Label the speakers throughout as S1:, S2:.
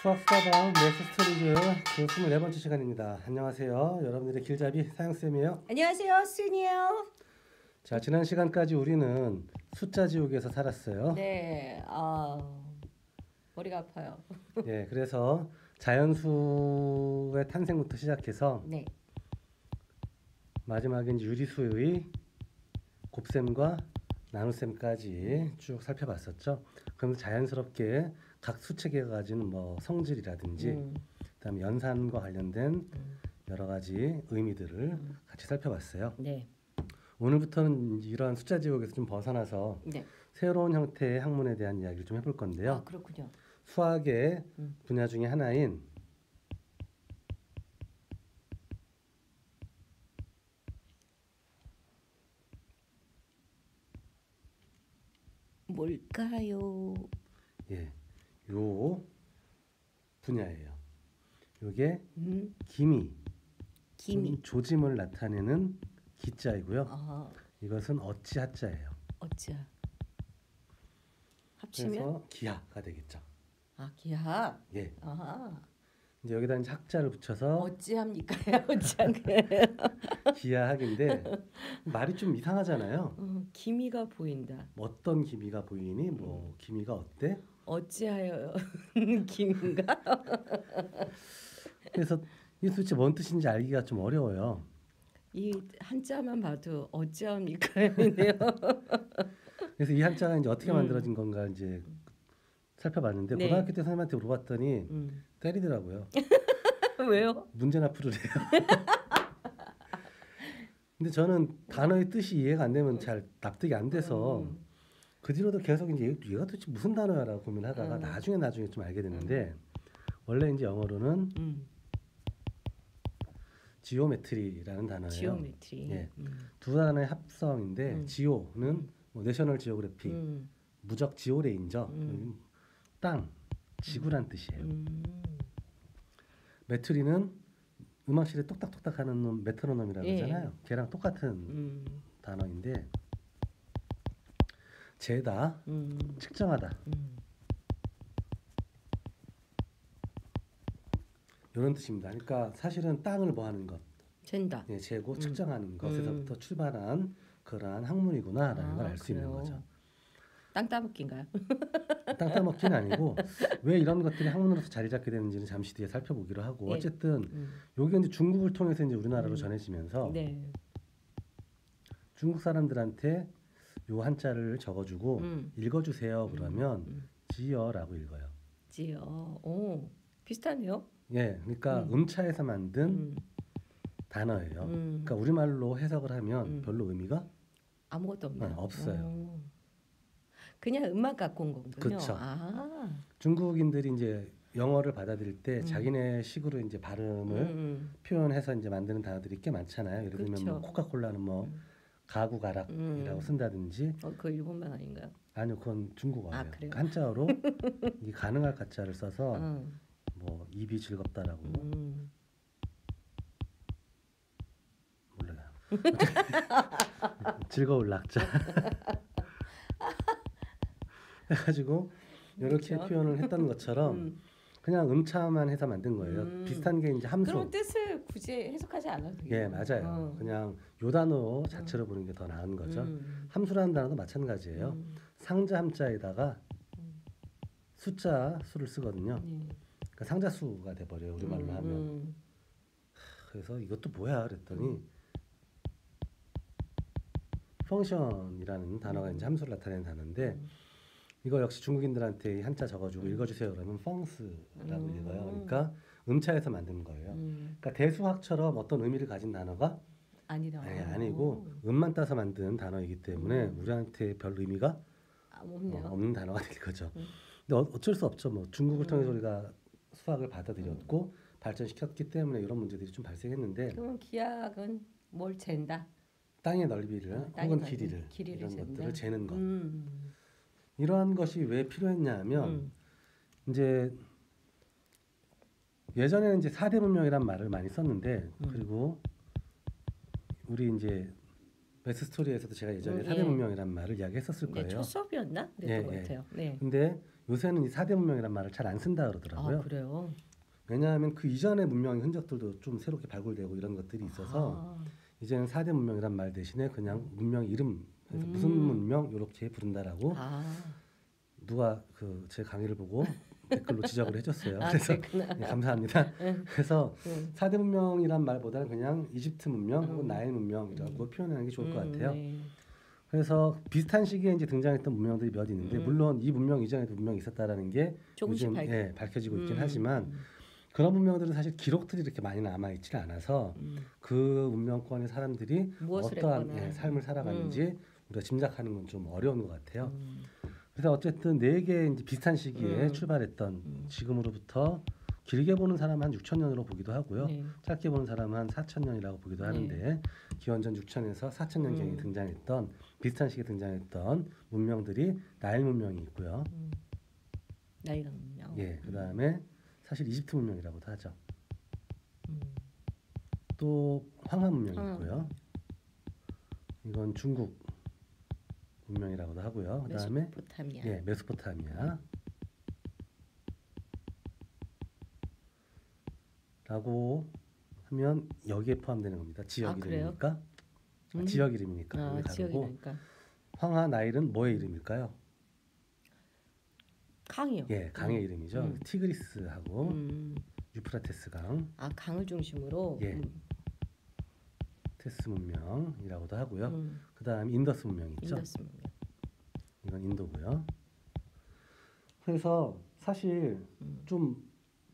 S1: 수학수다방 매스스토리즈 그 24번째 시간입니다. 안녕하세요. 여러분들의 길잡이 사영쌤이에요.
S2: 안녕하세요, 순이에요.
S1: 자, 지난 시간까지 우리는 숫자 지옥에서 살았어요.
S2: 네, 머리가 아파요.
S1: 예, 그래서 자연수의 탄생부터 시작해서
S2: 네,
S1: 마지막에 이제 유리수의 곱셈과 나눗셈까지 쭉 살펴봤었죠. 그러면서 자연스럽게 각 수체계가 가진 뭐 성질이라든지 그다음에 연산과 관련된 여러 가지 의미들을 같이 살펴봤어요.
S2: 네,
S1: 오늘부터는 이러한 숫자 지옥에서 좀 벗어나서
S2: 네.
S1: 새로운 형태의 학문에 대한 이야기를 좀 해볼 건데요.
S2: 아, 그렇군요.
S1: 수학의 분야 중에 하나인
S2: 뭘까요?
S1: 예, 요 분야예요. 요게
S2: 기미.
S1: 조짐을 나타내는 기자이고요.
S2: 아,
S1: 이것은 어찌 하자예요.
S2: 어찌야. 합치면?
S1: 그래서 기하가 되겠죠.
S2: 아, 기하.
S1: 예.
S2: 아,
S1: 이제 여기다 이제 학자를 붙여서
S2: 어찌합니까요? 어찌한가요?
S1: 기하학인데 말이 좀 이상하잖아요.
S2: 기미가 보인다.
S1: 어떤 기미가 보이니? 뭐 기미가 어때?
S2: 어찌하여 기미인가?
S1: 그래서 이 도대체 뭔 뜻인지 알기가 좀 어려워요.
S2: 이 한자만 봐도 어찌합니까요네요.
S1: 그래서 이 한자가 이제 어떻게 만들어진 건가 이제 살펴봤는데
S2: 네.
S1: 고등학교 때 선생님한테 물어봤더니 때리더라고요.
S2: 왜요?
S1: 문제나 풀으래요. 근데 저는 단어의 뜻이 이해가 안 되면 잘 납득이 안 돼서 그 뒤로도 계속 이제 얘가 도대체 무슨 단어야라고 고민하다가 나중에 좀 알게 됐는데 원래 이제 영어로는 지오메트리라는 단어예요.
S2: 지오메트리.
S1: 예. 두 단어의 합성인데 지오는 뭐 내셔널 지오그래피, 무적 지오레인저, 땅, 지구란 뜻이에요. 메트리는 음악실에 똑딱똑딱 하는 놈 메트로놈이라고 하잖아요. 걔랑 똑같은 단어인데 재다, 측정하다. 이런 뜻입니다. 그러니까 사실은 땅을 뭐 하는 것,
S2: 잰다.
S1: 예, 재고 측정하는 것에서부터 출발한 그러한 학문이구나라는 걸 알 수 있는 거죠.
S2: 땅 따먹기인가요?
S1: 땅 따먹기는 아니고 왜 이런 것들이 학문으로서 자리 잡게 되는지는 잠시 뒤에 살펴보기로 하고
S2: 예.
S1: 어쨌든 여기 이제 중국을 통해서 이제 우리나라로 전해지면서
S2: 네.
S1: 중국 사람들한테 요 한자를 적어주고 읽어주세요 그러면 지어라고 읽어요.
S2: 지어. 오, 비슷하네요.
S1: 예, 그러니까 음차에서 만든 단어예요. 그러니까 우리말로 해석을 하면 별로 의미가
S2: 아무것도 없나요?
S1: 없어요.
S2: 그냥 음만 갖고 온 거군요.
S1: 그렇죠.
S2: 아.
S1: 중국인들이 이제 영어를 받아들일 때 자기네 식으로 이제 발음을 표현해서 이제 만드는 단어들이 꽤 많잖아요. 예를 들면 뭐 코카콜라는 뭐 가구 가락이라고 쓴다든지.
S2: 그 일본말 아닌가요?
S1: 아니요, 그건 중국어예요.
S2: 아, 그래요?
S1: 한자어로 이 가능할 가짜를 써서 뭐 입이 즐겁다라고 몰라요. 즐거울 낙자 해가지고 이렇게
S2: 그렇죠.
S1: 표현을 했던 것처럼 그냥 음차만 해서 만든 거예요. 비슷한 게 이제 함수.
S2: 그럼 뜻을 굳이 해석하지 않아도 돼요.
S1: 예, 맞아요. 그냥 요 단어 자체로 보는 게 더 나은 거죠. 함수라는 단어도 마찬가지예요. 상자 함자에다가 숫자 수를 쓰거든요. 그러니까 상자수가 돼버려요. 우리말로 하면. 그래서 이것도 뭐야 그랬더니 펑션이라는 단어가 이제 함수를 나타내는 단어인데 이거 역시 중국인들한테 한자 적어주고 읽어주세요 그러면 펑스라고 읽어요. 그러니까 음차에서 만든 거예요. 그러니까 대수학처럼 어떤 의미를 가진 단어가 아니고 음만 따서 만든 단어이기 때문에 우리한테 별 의미가 없는 단어가 될 거죠. 근데 어쩔 수 없죠. 뭐 중국을 통해서 우리가 수학을 받아들였고 발전시켰기 때문에 이런 문제들이 좀 발생했는데
S2: 그럼 기하학은 뭘 잰다?
S1: 땅의 넓이를 혹은 길이를 이런
S2: 잰다?
S1: 것들을 재는 것. 이러한 것이 왜 필요했냐면 이제 예전에는 이제 4대 문명이란 말을 많이 썼는데 그리고 우리 이제 매스 스토리에서도 제가 예전에 4대 문명이란 말을 이야기했었을 거예요.
S2: 첫 수업이었나? 그랬던 것 같아요. 네.
S1: 근데 요새는 이 4대 문명이란 말을 잘 안 쓴다
S2: 아
S1: 그러더라고요.
S2: 그래요?
S1: 왜냐하면 그 이전의 문명의 흔적들도 좀 새롭게 발굴되고 이런 것들이 있어서
S2: 아,
S1: 이제는 4대 문명이란 말 대신에 그냥 문명 이름 그래서 무슨 문명 이렇게 부른다라고
S2: 아,
S1: 누가 그 제 강의를 보고 댓글로 지적을 해줬어요.
S2: 아
S1: 그래서
S2: 그랬구나.
S1: 네, 감사합니다. 그래서
S2: 응.
S1: 4대 문명이란 말보다는 그냥 이집트 문명 혹은 나일 문명이라고 표현하는 게 좋을 것 같아요.
S2: 네.
S1: 그래서 비슷한 시기에 이제 등장했던 문명들이 몇 있는데 물론 이 문명 이전에도 문명이 있었다라는 게
S2: 조금씩
S1: 요즘 밝혀지고 있긴 하지만
S2: 음,
S1: 그런 문명들은 사실 기록들이 이렇게 많이 남아 있지 않아서 그 문명권의 사람들이
S2: 무엇을
S1: 어떠한
S2: 했거나.
S1: 삶을 살아갔는지 우리가 짐작하는 건 좀 어려운 것 같아요.
S2: 음,
S1: 그래서 어쨌든 네 개 이제 비슷한 시기에 출발했던 지금으로부터 길게 보는 사람은 한 6천 년으로 보기도 하고요.
S2: 네.
S1: 짧게 보는 사람은 한 4천 년이라고 보기도 하는데 기원전 6천에서 4천 년경에 등장했던 비슷한 시기에 등장했던 문명들이 나일 문명이 있고요.
S2: 나이가 문명.
S1: 예, 그다음에 사실 이집트 문명이라고도 하죠.
S2: 음,
S1: 또 황하 문명이
S2: 황하
S1: 있고요. 이건 중국 문명이라고도 하고요. 그다음에
S2: 메소포타미아.
S1: 예, 메소포타미아 라고 하면 여기에 포함되는 겁니다. 지역
S2: 아, 그래요?
S1: 이름이니까. 지역 이름이니까.
S2: 아,
S1: 거기 다르고
S2: 지역이니까.
S1: 황하 나일은 뭐의 이름일까요?
S2: 강이요.
S1: 예, 강의 이름이죠. 티그리스하고 유프라테스 강,
S2: 아, 강을 중심으로.
S1: 예. 테스 문명이라고도 하고요. 그다음 인더스 문명 있죠.
S2: 인더스 문명.
S1: 이건 인도고요. 그래서 사실 좀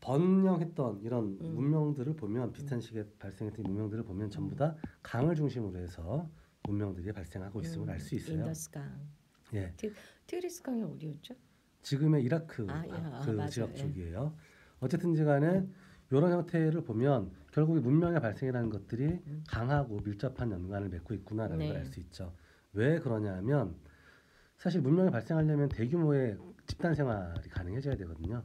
S1: 번영했던 이런 문명들을 보면 비슷한 시기에 발생했던 이 문명들을 보면 전부 다 강을 중심으로 해서 문명들이 발생하고 있음을 알 수 있어요.
S2: 인더스 강.
S1: 예,
S2: 티그리스 강이 어디였죠?
S1: 지금의 이라크 그
S2: 맞아요.
S1: 지역
S2: 예.
S1: 쪽이에요. 어쨌든지간에 이런 형태를 보면 결국 이 문명의 발생이라는 것들이 강하고 밀접한 연관을 맺고 있구나라는
S2: 네.
S1: 걸 알 수 있죠. 왜 그러냐면 사실 문명이 발생하려면 대규모의 집단 생활이 가능해져야 되거든요.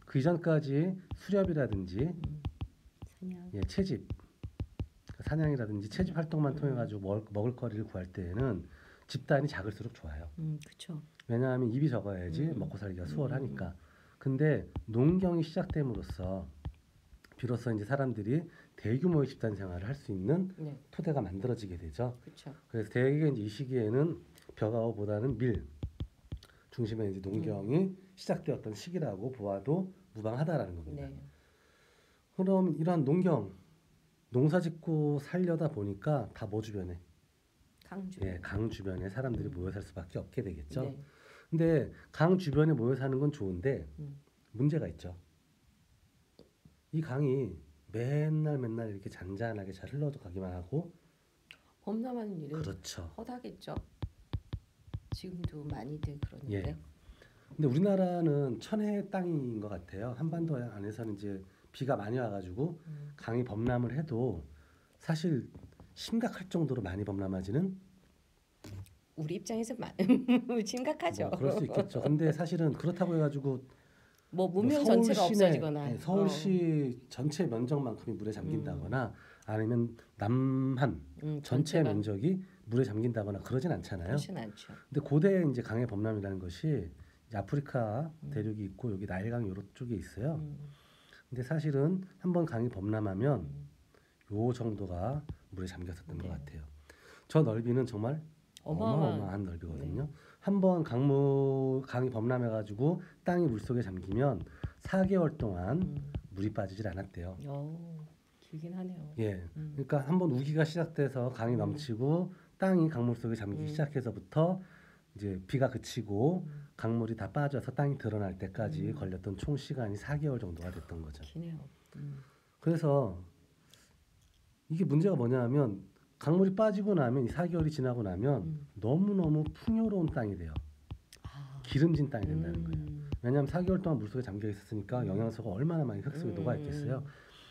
S1: 그 이전까지 수렵이라든지
S2: 사냥.
S1: 예, 채집, 사냥이라든지 채집 활동만 통해 가지고 먹을 거리를 구할 때에는 집단이 작을수록 좋아요.
S2: 그렇죠.
S1: 왜냐하면 입이 적어야지 먹고 살기가 수월하니까. 근데 농경이 시작됨으로써 비로소 이제 사람들이 대규모의 집단 생활을 할 수 있는
S2: 네,
S1: 토대가 만들어지게 되죠.
S2: 그렇죠.
S1: 그래서 대개 이제 이 시기에는 벼가오보다는 밀 중심의 이제 농경이 시작되었던 시기라고 보아도 무방하다라는 겁니다.
S2: 네.
S1: 그럼 이러한 농경, 농사짓고 살려다 보니까 다 뭐 주변에,
S2: 강 주.
S1: 예, 강 주변에 사람들이 모여 살 수밖에 없게 되겠죠.
S2: 네.
S1: 근데 강 주변에 모여 사는 건 좋은데 문제가 있죠. 이 강이 맨날 이렇게 잔잔하게 잘 흘러도 가기만 하고
S2: 범람하는 일은
S1: 그렇죠.
S2: 허다겠죠. 지금도 많이들 그러는데.
S1: 예. 근데 우리나라는 천혜의 땅인 것 같아요. 한반도 안에서는 이제 비가 많이 와가지고 강이 범람을 해도 사실 심각할 정도로 많이 범람하지는
S2: 우리 입장에서 심각하죠.
S1: 뭐 그럴 수 있겠죠. 근데 사실은 그렇다고 해가지고
S2: 뭐
S1: 뭐
S2: 문명 전체가
S1: 서울 시내,
S2: 없어지거나.
S1: 네, 서울시 전체 면적만큼이 물에 잠긴다거나 아니면 남한 전체
S2: 전체가.
S1: 면적이 물에 잠긴다거나 그러진 않잖아요.
S2: 그렇진 않죠.
S1: 근데 고대 이제 강의 범람이라는 것이 이제 아프리카 대륙이 있고 여기 나일강 요런 쪽에 있어요. 근데 사실은 한번 강이 범람하면 요 정도가 물에 잠겼었던 것 같아요. 저 넓이는 정말 어마어마한 넓이거든요. 한번 강이 범람해가지고 땅이 물속에 잠기면 4개월 동안 물이 빠지질 않았대요.
S2: 길긴 하네요.
S1: 예, 그러니까 한번 우기가 시작돼서 강이 넘치고 땅이 강물 속에 잠기기 시작해서부터 이제 비가 그치고 강물이 다 빠져서 땅이 드러날 때까지 걸렸던 총 시간이 4개월 정도가 됐던 거죠.
S2: 기네요.
S1: 그래서 이게 문제가 뭐냐면 강물이 빠지고 나면 이 4개월이 지나고 나면 너무너무 풍요로운 땅이 돼요. 기름진 땅이 된다는 거예요. 왜냐하면 4개월 동안 물속에 잠겨 있었으니까 영양소가 얼마나 많이 흙 속에 녹아 있겠어요.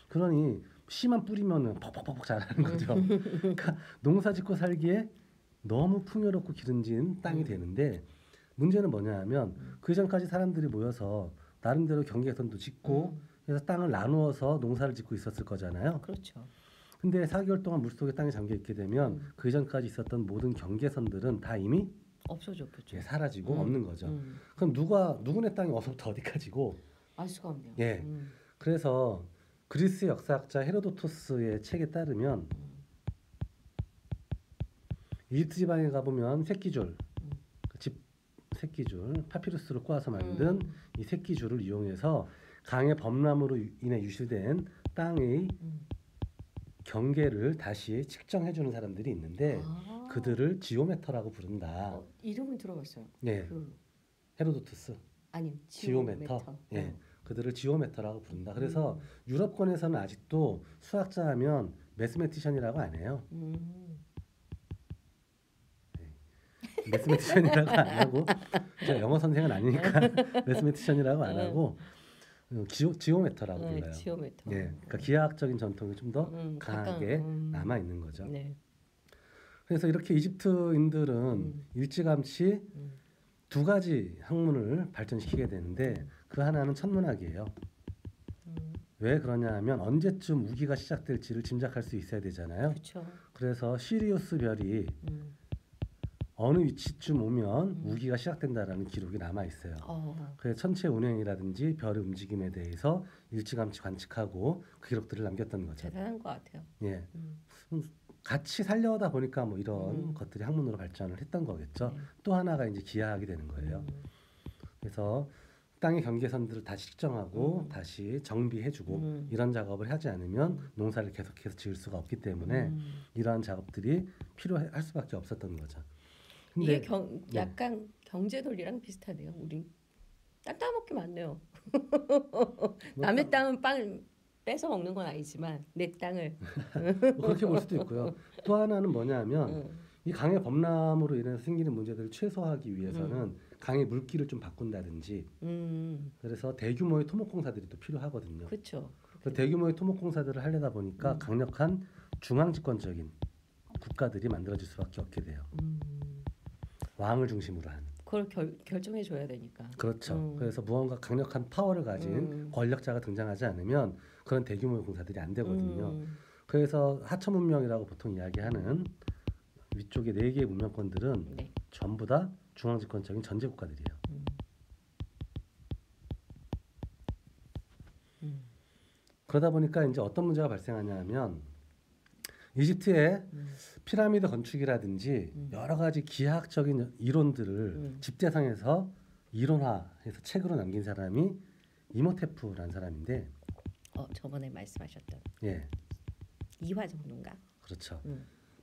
S1: 그러니 씨만 뿌리면은 퍽퍽퍽 자라는 거죠. 그러니까 농사짓고 살기에 너무 풍요롭고 기름진 땅이 되는데 문제는 뭐냐하면 그 전까지 사람들이 모여서 나름대로 경계선도 짓고 그래서 땅을 나누어서 농사를 짓고 있었을 거잖아요.
S2: 그렇죠.
S1: 근데 4개월 동안 물속에 땅이 잠겨 있게 되면 그 전까지 있었던 모든 경계선들은 다 이미
S2: 없어졌겠죠.
S1: 예, 사라지고 없는 거죠.
S2: 음.
S1: 그럼 누구네 땅이 어서부터 어디까지고?
S2: 알 수가 없네요.
S1: 예. 그래서 그리스 역사학자 헤로도토스의 책에 따르면 이집트 지방에 가보면 새끼줄, 집 새끼줄, 파피루스를 꼬아서 만든 이 새끼줄을 이용해서 강의 범람으로 인해 유실된 땅의 경계를 다시 측정해주는 사람들이 있는데
S2: 아.
S1: 그들을 지오메터라고 부른다.
S2: 이름은 들어봤어요.
S1: 예,
S2: 그
S1: 헤로도토스.
S2: 아니
S1: 지오메터. 예,
S2: 어.
S1: 그들을 지오메터라고 부른다. 그래서 유럽권에서는 아직도 수학자 하면 매스매티션이라고 안 해요. 매스매티션이라고 안 하고 제가 영어 선생은 아니니까 매스매티션이라고 안 하고 지오메터라고 불러요.
S2: 지오메터.
S1: 예, 그러니까 기하학적인 전통이 좀 더 강하게 남아 있는 거죠.
S2: 네.
S1: 그래서 이렇게 이집트인들은 일찌감치 두 가지 학문을 발전시키게 되는데 그 하나는 천문학이에요. 왜 그러냐 하면 언제쯤 우기가 시작될지를 짐작할 수 있어야 되잖아요.
S2: 그렇죠.
S1: 그래서 시리우스 별이 어느 위치쯤 오면 우기가 시작된다라는 기록이 남아 있어요. 그래서 천체 운행이라든지 별의 움직임에 대해서 일찌감치 관측하고 그 기록들을 남겼던 거죠.
S2: 대단한 것 같아요.
S1: 예, 같이 살려다 보니까 뭐 이런 것들이 학문으로 발전을 했던 거겠죠.
S2: 네.
S1: 또 하나가 이제 기하학이 되는 거예요. 그래서 땅의 경계선들을 다시 측정하고 다시 정비해주고 이런 작업을 하지 않으면 농사를 계속해서 지을 수가 없기 때문에 이러한 작업들이 필요할 수밖에 없었던 거죠. 근데
S2: 이게 약간 경제 논리랑 비슷하네요. 우리 땅 따먹기 많네요. 남의 땅은 빵 뺏어 먹는 건 아니지만 내 땅을
S1: 뭐 그렇게 볼 수도 있고요. 또 하나는 뭐냐면 이 강의 범람으로 인해서 생기는 문제들을 최소화하기 위해서는 강의 물길을 좀 바꾼다든지 그래서 대규모의 토목공사들이 또 필요하거든요.
S2: 그렇죠.
S1: 그래서 대규모의 토목공사들을 하려다 보니까 강력한 중앙집권적인 국가들이 만들어질 수밖에 없게 돼요. 왕을 중심으로 한.
S2: 그걸 결정해 줘야 되니까.
S1: 그렇죠. 그래서 무언가 강력한 파워를 가진 권력자가 등장하지 않으면 그런 대규모의 공사들이 안 되거든요. 그래서 하천 문명이라고 보통 이야기하는 위쪽의 4개의 문명권들은
S2: 네.
S1: 전부 다 중앙집권적인 전제 국가들이에요. 그러다 보니까 이제 어떤 문제가 발생하냐 하면 이집트의 피라미드 건축이라든지 여러 가지 기하학적인 이론들을 집대성에서 이론화해서 책으로 남긴 사람이 이모테프라는 사람인데
S2: 저번에 말씀하셨던
S1: 예,
S2: 이화 정도인가?
S1: 그렇죠.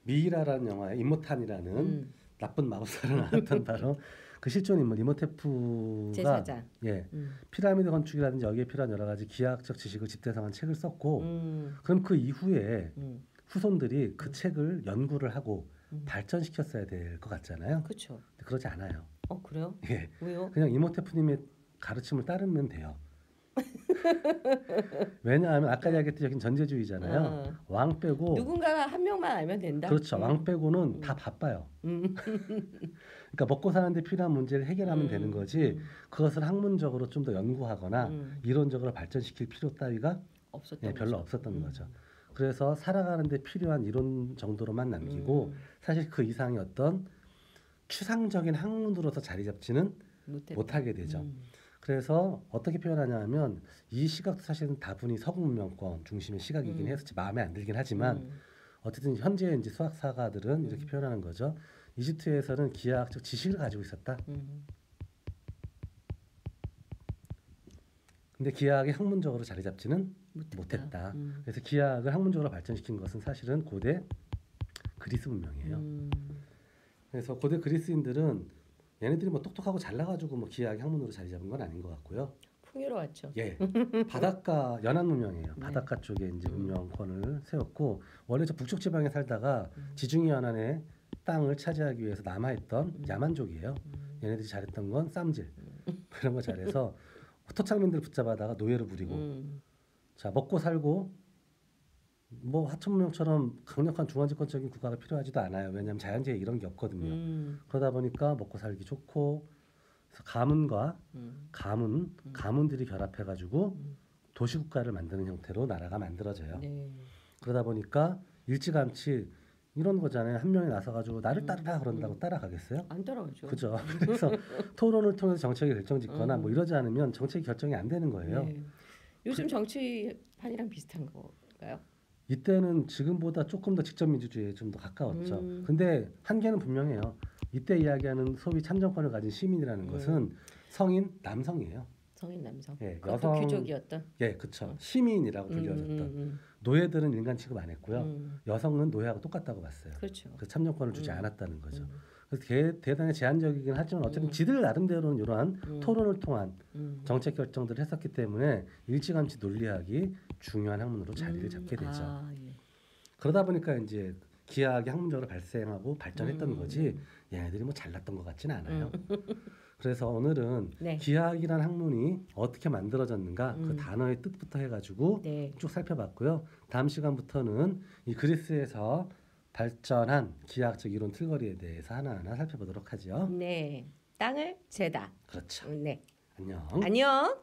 S1: 미이라라는 영화에 임모탄이라는 나쁜 마법사로 나왔던 바로 그 실존 인물 이모테프가
S2: 제사장.
S1: 예, 피라미드 건축이라든지 여기에 필요한 여러 가지 기하학적 지식을 집대성한 책을 썼고 그럼 그 이후에 후손들이 그 책을 연구를 하고 발전시켰어야 될 것 같잖아요.
S2: 그렇죠.
S1: 그러지 않아요.
S2: 그래요?
S1: 예,
S2: 왜요?
S1: 그냥 이모테프님의 가르침을 따르면 돼요. 왜냐하면 아까 이야기했듯이 여긴 전제주의잖아요. 왕 빼고
S2: 누군가가 한 명만 알면 된다.
S1: 그렇죠. 왕 빼고는 다 바빠요. 그러니까 먹고 사는데 필요한 문제를 해결하면 되는 거지 그것을 학문적으로 좀 더 연구하거나 이론적으로 발전시킬 필요 따위가
S2: 없었던
S1: 별로 없었던 거죠. 그래서 살아가는데 필요한 이론 정도로만 남기고 사실 그 이상의 어떤 추상적인 학문으로서 자리 잡지는 못하게 되죠. 그래서 어떻게 표현하냐면 이 시각도 사실은 다분히 서구 문명권 중심의 시각이긴 해서 마음에 안 들긴 하지만 어쨌든 현재 이제 수학사가들은 이렇게 표현하는 거죠. 이집트에서는 기하학적 지식을 가지고 있었다. 근데 기하학이 학문적으로 자리 잡지는 못했다. 그래서 기하학을 학문적으로 발전시킨 것은 사실은 고대 그리스 문명이에요. 그래서 고대 그리스인들은 얘네들이 뭐 똑똑하고 잘나가지고 뭐 기하학이 학문으로 자리 잡은 건 아닌 것 같고요.
S2: 풍요로웠죠.
S1: 예, 바닷가 연안 문명이에요. 바닷가 쪽에 이제 문명권을 세웠고 원래 저 북쪽 지방에 살다가 지중해 연안의 땅을 차지하기 위해서 남아있던 야만족이에요. 얘네들이 잘했던 건 쌈질 그런 거 잘해서 토착민들 붙잡아다가 노예를 부리고 자 먹고 살고 뭐 하천문명처럼 강력한 중앙집권적인 국가가 필요하지도 않아요. 왜냐하면 자연재해 이런 게 없거든요. 그러다 보니까 먹고 살기 좋고 그래서 가문과 가문들이 결합해가지고 도시국가를 만드는 형태로 나라가 만들어져요.
S2: 네.
S1: 그러다 보니까 일찌감치 이런 거잖아요. 한 명이 나서가지고 나를 따르라 그런다고 따라가겠어요?
S2: 안 따라가죠.
S1: 그죠? 그래서 토론을 통해서 정책이 결정짓거나 뭐 이러지 않으면 정책이 결정이 안 되는 거예요.
S2: 네. 요즘 정치판이랑 비슷한 건가요?
S1: 이때는 지금보다 조금 더 직접 민주주의에 좀 더 가까웠죠. 근데 한계는 분명해요. 이때 이야기하는 소위 참정권을 가진 시민이라는 것은 성인 남성이에요.
S2: 성인 남성.
S1: 예,
S2: 그것도
S1: 여성
S2: 귀족이었던.
S1: 예, 그렇죠. 시민이라고 불려졌던. 노예들은 인간 취급 안 했고요. 여성은 노예하고 똑같다고 봤어요.
S2: 그렇죠.
S1: 그 참정권을 주지 않았다는 거죠. 그래서 대단히 제한적이긴 하지만 어쨌든 지들 나름대로는 이러한 토론을 통한 정책 결정들을 했었기 때문에 일찌감치 논리학이 중요한 학문으로 자리를 잡게 되죠.
S2: 아, 예.
S1: 그러다 보니까 이제 기하학이 학문적으로 발생하고 발전했던 거지 얘네들이 뭐 잘났던 것 같지는 않아요. 그래서 오늘은
S2: 네.
S1: 기하학이라는 학문이 어떻게 만들어졌는가 그 단어의 뜻부터 해가지고
S2: 네.
S1: 쭉 살펴봤고요. 다음 시간부터는 이 그리스에서 발전한 기하학적 이론 틀거리에 대해서 하나하나 살펴보도록 하죠.
S2: 네. 땅을 재다.
S1: 그렇죠.
S2: 네.
S1: 안녕.
S2: 안녕.